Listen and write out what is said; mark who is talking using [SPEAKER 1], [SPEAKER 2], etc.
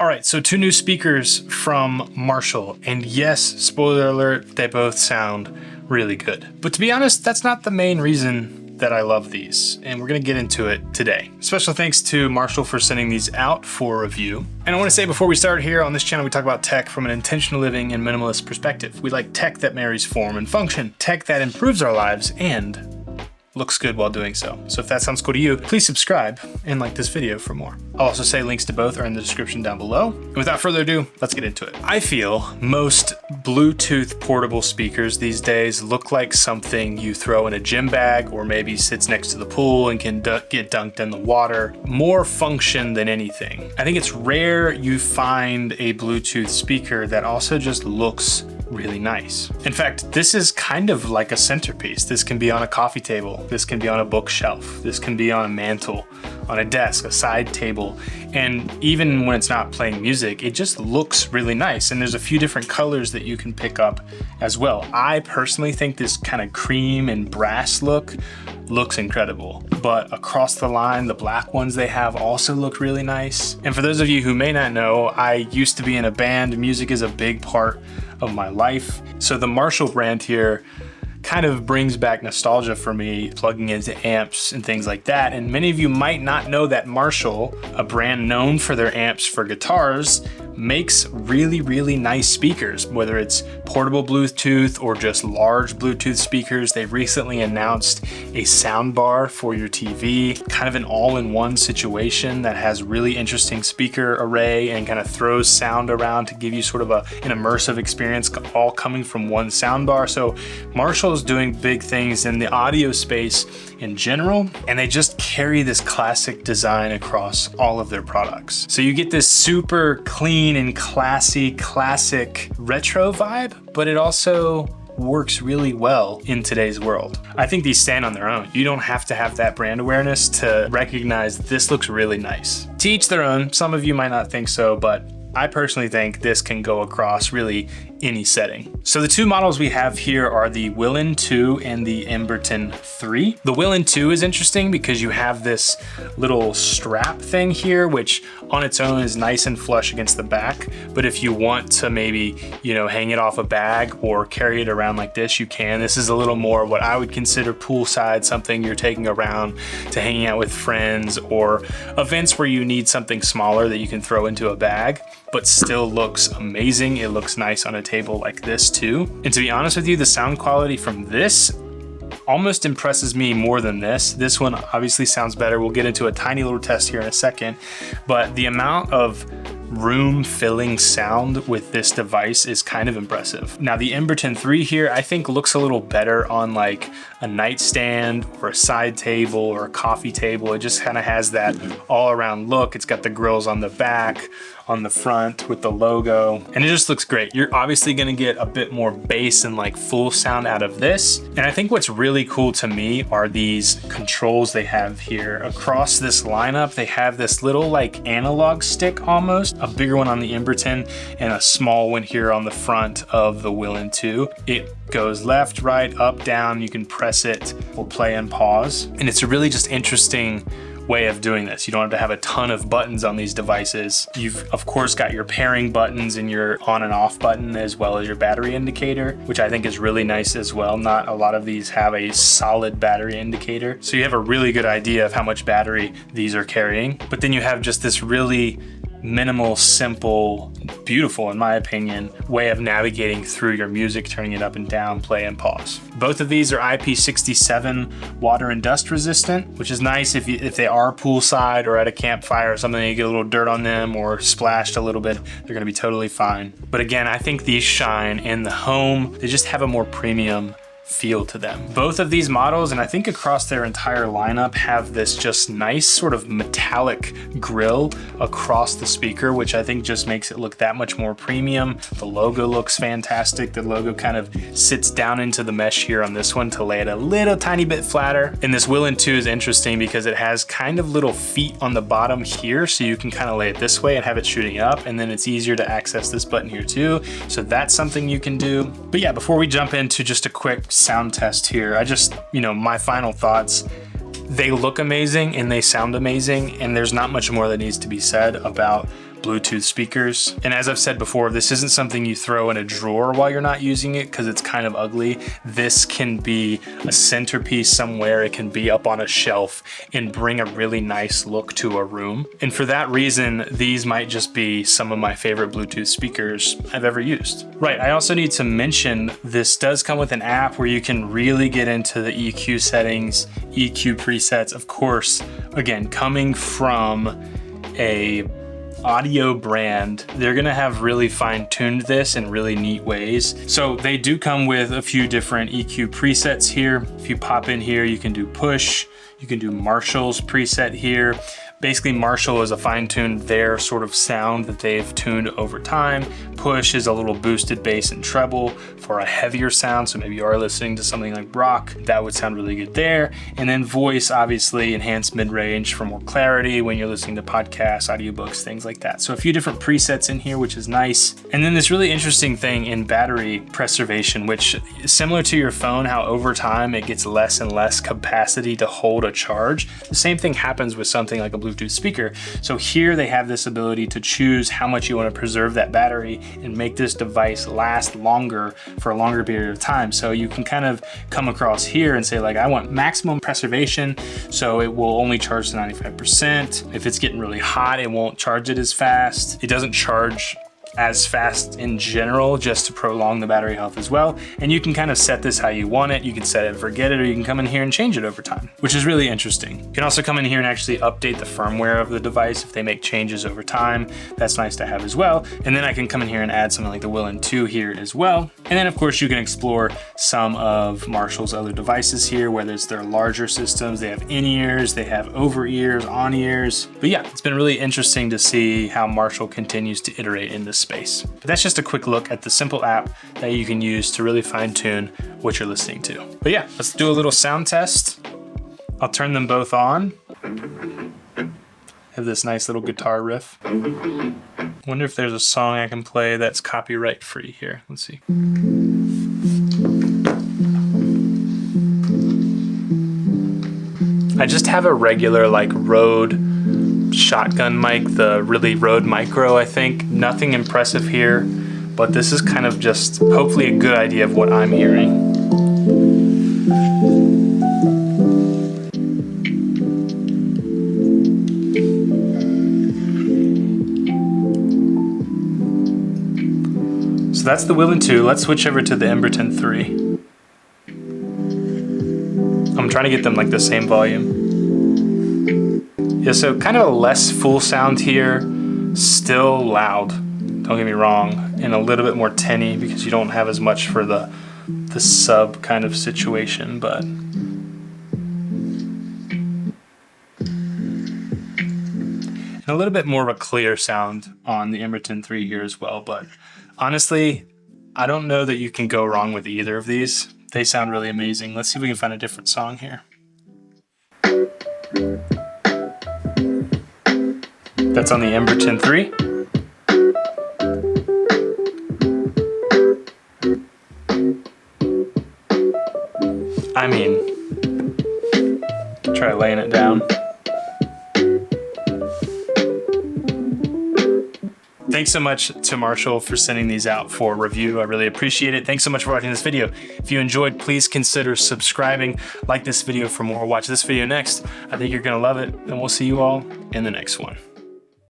[SPEAKER 1] All right, so 2 new speakers from Marshall, and yes, spoiler alert, they both sound really good. But to be honest, that's not the main reason that I love these, and we're gonna get into it today. Special thanks to Marshall for sending these out for review. And I wanna say before we start here on this channel, we talk about tech from an intentional living and minimalist perspective. We like tech that marries form and function, tech that improves our lives and looks good while doing so. So if that sounds cool to you, please subscribe and like this video for more. I'll also say links to both are in the description down below. And without further ado, let's get into it. I feel most Bluetooth portable speakers these days look like something you throw in a gym bag or maybe sits next to the pool and can get dunked in the water. More function than anything. I think it's rare you find a Bluetooth speaker that also just looks really nice. In fact, this is kind of like a centerpiece. This can be on a coffee table. This can be on a bookshelf. This can be on a mantle, on a desk, a side table. And even when it's not playing music, it just looks really nice. And there's a few different colors that you can pick up as well. I personally think this kind of cream and brass look looks incredible. But across the line, the black ones they have also look really nice. And for those of you who may not know, I used to be in a band. Music is a big part of my life. So the Marshall brand here kind of brings back nostalgia for me, plugging into amps and things like that. And many of you might not know that Marshall, a brand known for their amps for guitars, makes really, really nice speakers, whether it's portable Bluetooth or just large Bluetooth speakers. They recently announced a sound bar for your TV, kind of an all-in-one situation that has really interesting speaker array and kind of throws sound around to give you sort of an immersive experience, all coming from one sound bar. So Marshall is doing big things in the audio space in general, and they just carry this classic design across all of their products. So you get this super clean and classy, classic retro vibe, but it also works really well in today's world. I think these stand on their own. You don't have to have that brand awareness to recognize this looks really nice. To each their own. Some of you might not think so, but I personally think this can go across really any setting. So the 2 models we have here are the Willen 2 and the Emberton 3. The Willen 2 is interesting because you have this little strap thing here, which on its own is nice and flush against the back. But if you want to maybe, hang it off a bag or carry it around like this, you can. This is a little more what I would consider poolside, something you're taking around to hanging out with friends or events where you need something smaller that you can throw into a bag, but still looks amazing. It looks nice on a table like this too. And to be honest with you, the sound quality from this almost impresses me more than this. This one obviously sounds better. We'll get into a tiny little test here in a second, but the amount of room filling sound with this device is kind of impressive. Now the Emberton 3 here, I think looks a little better on like a nightstand or a side table or a coffee table. It just kind of has that all around look. It's got the grills on the back, on the front with the logo, and it just looks great. You're obviously gonna get a bit more bass and like full sound out of this. And I think what's really cool to me are these controls they have here. Across this lineup, they have this little like analog stick almost, a bigger one on the Emberton and a small one here on the front of the Willen 2. It goes left, right, up, down. You can press it or play and pause. And it's a really just interesting way of doing this. You don't have to have a ton of buttons on these devices. You've of course got your pairing buttons and your on and off button, as well as your battery indicator, which I think is really nice as well. Not a lot of these have a solid battery indicator, so you have a really good idea of how much battery these are carrying. But then you have just this really minimal, simple, beautiful, in my opinion, way of navigating through your music, turning it up and down, play and pause. Both of these are IP67 water and dust resistant, which is nice if they are poolside or at a campfire or something, you get a little dirt on them or splashed a little bit, they're gonna be totally fine. But again, I think these shine in the home. They just have a more premium feel to them. Both of these models, and I think across their entire lineup, have this just nice sort of metallic grill across the speaker, which I think just makes it look that much more premium. The logo looks fantastic. The logo kind of sits down into the mesh here on this one to lay it a little tiny bit flatter. And this Willen 2 is interesting because it has kind of little feet on the bottom here, so you can kind of lay it this way and have it shooting up, and then it's easier to access this button here too. So that's something you can do. But yeah, before we jump into just a quick sound test here, I just, my final thoughts. They look amazing and they sound amazing, and there's not much more that needs to be said about Bluetooth speakers. And as I've said before, this isn't something you throw in a drawer while you're not using it because it's kind of ugly. This can be a centerpiece somewhere. It can be up on a shelf and bring a really nice look to a room. And for that reason, these might just be some of my favorite Bluetooth speakers I've ever used. Right, I also need to mention this does come with an app where you can really get into the EQ settings, EQ presets. Of course, again, coming from a audio brand, they're gonna have really fine-tuned this in really neat ways. So they do come with a few different EQ presets here. If you pop in here, you can do push, you can do Marshall's preset here. Basically, Marshall is a fine-tuned their sort of sound that they've tuned over time. Push is a little boosted bass and treble for a heavier sound. So maybe you are listening to something like rock, that would sound really good there. And then voice, obviously enhanced mid-range for more clarity when you're listening to podcasts, audiobooks, things like that. So a few different presets in here, which is nice. And then this really interesting thing in battery preservation, which is similar to your phone, how over time it gets less and less capacity to hold a charge. The same thing happens with something like a Bluetooth speaker. So here they have this ability to choose how much you want to preserve that battery and make this device last longer for a longer period of time. So you can kind of come across here and say like, I want maximum preservation, so it will only charge to 95%. If it's getting really hot, it won't charge it as fast. It doesn't charge as fast in general, just to prolong the battery health as well. And you can kind of set this how you want it. You can set it and forget it, or you can come in here and change it over time, which is really interesting. You can also come in here and actually update the firmware of the device if they make changes over time. That's nice to have as well. And then I can come in here and add something like the Willen 2 here as well. And then of course you can explore some of Marshall's other devices here, whether it's their larger systems. They have in-ears, they have over-ears, on-ears. But yeah, it's been really interesting to see how Marshall continues to iterate in this space. But that's just a quick look at the simple app that you can use to really fine tune what you're listening to. But yeah, let's do a little sound test. I'll turn them both on. Have this nice little guitar riff. Wonder if there's a song I can play that's copyright free here. Let's see. I just have a regular like Rode shotgun mic, the really Rode Micro, I think. Nothing impressive here, but this is kind of just hopefully a good idea of what I'm hearing. So that's the Willen 2. Let's switch over to the Emberton 3. I'm trying to get them like the same volume. Yeah, so kind of a less full sound here, still loud, don't get me wrong, and a little bit more tinny because you don't have as much for the sub kind of situation, but and a little bit more of a clear sound on the Emberton 3 here as well. But honestly, I don't know that you can go wrong with either of these. They sound really amazing. Let's see if we can find a different song here. That's on the Emberton 3. I mean, try laying it down. Thanks so much to Marshall for sending these out for review. I really appreciate it. Thanks so much for watching this video. If you enjoyed, please consider subscribing, like this video for more, watch this video next. I think you're gonna love it, and we'll see you all in the next one.